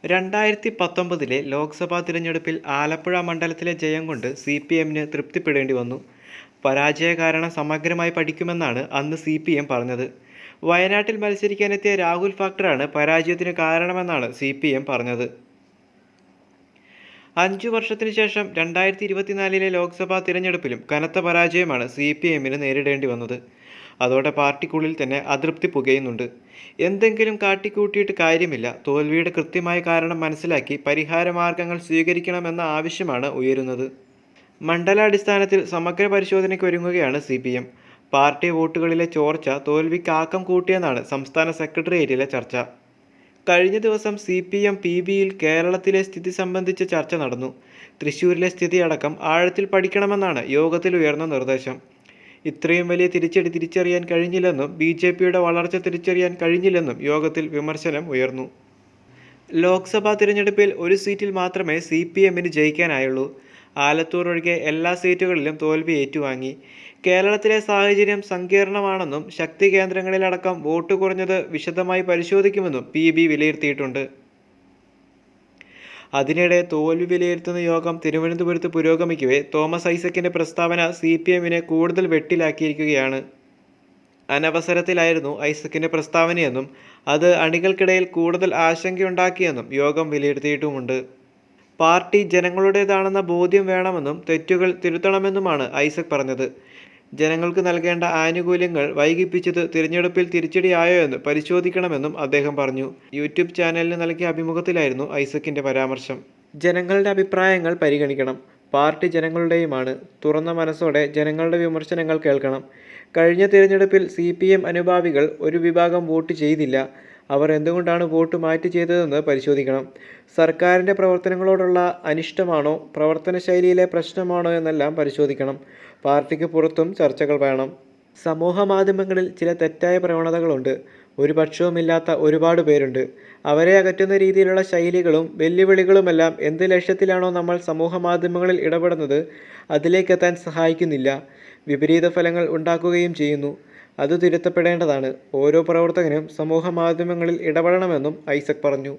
2019 ലോക്സഭാ തിരഞ്ഞെടുപ്പിൽ ആലപ്പുഴ മണ്ഡലത്തിലെ ജയം കൊണ്ട് സിപിഎമ്മിന് തൃപ്തിപ്പെടേണ്ടി വന്നു. പരാജയ കാരണം സമഗ്രമായി പഠിക്കുമെന്നാണ് അന്ന് സിപിഎം പറഞ്ഞത്. വയനാട്ടിൽ മത്സരിക്കാനെത്തിയ രാഹുൽ ഫാക്ടറാണ് പരാജയത്തിന് കാരണമെന്നാണ് സിപിഎം പറഞ്ഞത്. 5 വർഷത്തിനു ശേഷം 2024 ലോക്സഭാ തിരഞ്ഞെടുപ്പിലും കനത്ത പരാജയമാണ് സിപിഎമ്മിന് നേരിടേണ്ടി വന്നത്. അതോടെ പാർട്ടിക്കുള്ളിൽ തന്നെ അതൃപ്തി പുകയുന്നുണ്ട്. എന്തെങ്കിലും കാട്ടിക്കൂട്ടിയിട്ട് കാര്യമില്ല, തോൽവിയുടെ കൃത്യമായ കാരണം മനസ്സിലാക്കി പരിഹാരമാർഗങ്ങൾ സ്വീകരിക്കണമെന്ന ആവശ്യമാണ് ഉയരുന്നത്. മണ്ഡലാടിസ്ഥാനത്തിൽ സമഗ്ര പരിശോധനയ്ക്ക് ഒരുങ്ങുകയാണ് സിപിഎം. പാർട്ടി വോട്ടുകളിലെ ചോർച്ച തോൽവിക്ക് ആക്കം കൂട്ടിയെന്നാണ് സംസ്ഥാന സെക്രട്ടേറിയറ്റിലെ ചർച്ച. കഴിഞ്ഞ ദിവസം സിപിഎം പിബിയിൽ കേരളത്തിലെ സ്ഥിതി സംബന്ധിച്ച ചർച്ച നടന്നു. തൃശ്ശൂരിലെ സ്ഥിതി അടക്കം ആഴത്തിൽ പഠിക്കണമെന്നാണ് യോഗത്തിൽ ഉയർന്ന നിർദ്ദേശം. ഇത്രയും വലിയ തിരിച്ചടി തിരിച്ചറിയാൻ കഴിഞ്ഞില്ലെന്നും ബിജെപിയുടെ വളർച്ച തിരിച്ചറിയാൻ കഴിഞ്ഞില്ലെന്നും യോഗത്തിൽ വിമർശനം ഉയർന്നു. ലോക്സഭാ തിരഞ്ഞെടുപ്പിൽ ഒരു സീറ്റിൽ മാത്രമേ സിപിഎമ്മിന് ജയിക്കാനായുള്ളൂ. ആലത്തൂർ ഒഴികെ എല്ലാ സീറ്റുകളിലും തോൽവി ഏറ്റുവാങ്ങി. കേരളത്തിലെ സാഹചര്യം സങ്കീർണമാണെന്നും ശക്തി കേന്ദ്രങ്ങളിലടക്കം വോട്ട് കുറഞ്ഞത് വിശദമായി പരിശോധിക്കുമെന്നും പിബി വിലയിരുത്തിയിട്ടുണ്ട്. അതിനിടെ തോൽവി വിലയിരുത്തുന്ന യോഗം തിരുവനന്തപുരത്ത് പുരോഗമിക്കവേ തോമസ് ഐസക്കിന്റെ പ്രസ്താവന സിപിഎമ്മിനെ കൂടുതൽ വെട്ടിലാക്കിയിരിക്കുകയാണ്. അനവസരത്തിലായിരുന്നു ഐസക്കിന്റെ പ്രസ്താവനയെന്നും അത് അണികൾക്കിടയിൽ കൂടുതൽ ആശങ്കയുണ്ടാക്കിയെന്നും യോഗം വിലയിരുത്തിയിട്ടുമുണ്ട്. പാർട്ടി ജനങ്ങളുടേതാണെന്ന ബോധ്യം വേണമെന്നും തെറ്റുകൾ തിരുത്തണമെന്നുമാണ് ഐസക് പറഞ്ഞത്. ജനങ്ങൾക്ക് നൽകേണ്ട ആനുകൂല്യങ്ങൾ വൈകിപ്പിച്ചത് തിരഞ്ഞെടുപ്പിൽ തിരിച്ചടിയായോ എന്ന് പരിശോധിക്കണമെന്നും അദ്ദേഹം പറഞ്ഞു. യൂട്യൂബ് ചാനലിന് നൽകിയ അഭിമുഖത്തിലായിരുന്നു ഐസക്കിന്റെ പരാമർശം. ജനങ്ങളുടെ അഭിപ്രായങ്ങൾ പരിഗണിക്കണം. പാർട്ടി ജനങ്ങളുടെയുമാണ്. തുറന്ന മനസ്സോടെ ജനങ്ങളുടെ വിമർശനങ്ങൾ കേൾക്കണം. കഴിഞ്ഞ തിരഞ്ഞെടുപ്പിൽ സിപിഎം അനുഭാവികൾ ഒരു വിഭാഗം വോട്ട് ചെയ്തില്ല. അവർ എന്തുകൊണ്ടാണ് വോട്ട് മാറ്റി ചെയ്തതെന്ന് പരിശോധിക്കണം. സർക്കാരിൻ്റെ പ്രവർത്തനങ്ങളോടുള്ള അനിഷ്ടമാണോ, പ്രവർത്തന ശൈലിയിലെ പ്രശ്നമാണോ എന്നെല്ലാം പരിശോധിക്കണം. പാർട്ടിക്ക് പുറത്തും ചർച്ചകൾ വേണം. സമൂഹ മാധ്യമങ്ങളിൽ ചില തെറ്റായ പ്രവണതകളുണ്ട്. ഒരു പക്ഷവുമില്ലാത്ത ഒരുപാട് പേരുണ്ട്. അവരെ അകറ്റുന്ന രീതിയിലുള്ള ശൈലികളും വെല്ലുവിളികളുമെല്ലാം എന്ത് ലക്ഷ്യത്തിലാണോ നമ്മൾ സമൂഹ മാധ്യമങ്ങളിൽ ഇടപെടുന്നത് അതിലേക്കെത്താൻ സഹായിക്കുന്നില്ല, വിപരീത ഫലങ്ങൾ ഉണ്ടാക്കുകയും ചെയ്യുന്നു. അത് തിരുത്തപ്പെടേണ്ടതാണ്. ഓരോ പ്രവർത്തകനും സമൂഹ മാധ്യമങ്ങളിൽ ഇടപെടണമെന്നും ഐസക് പറഞ്ഞു.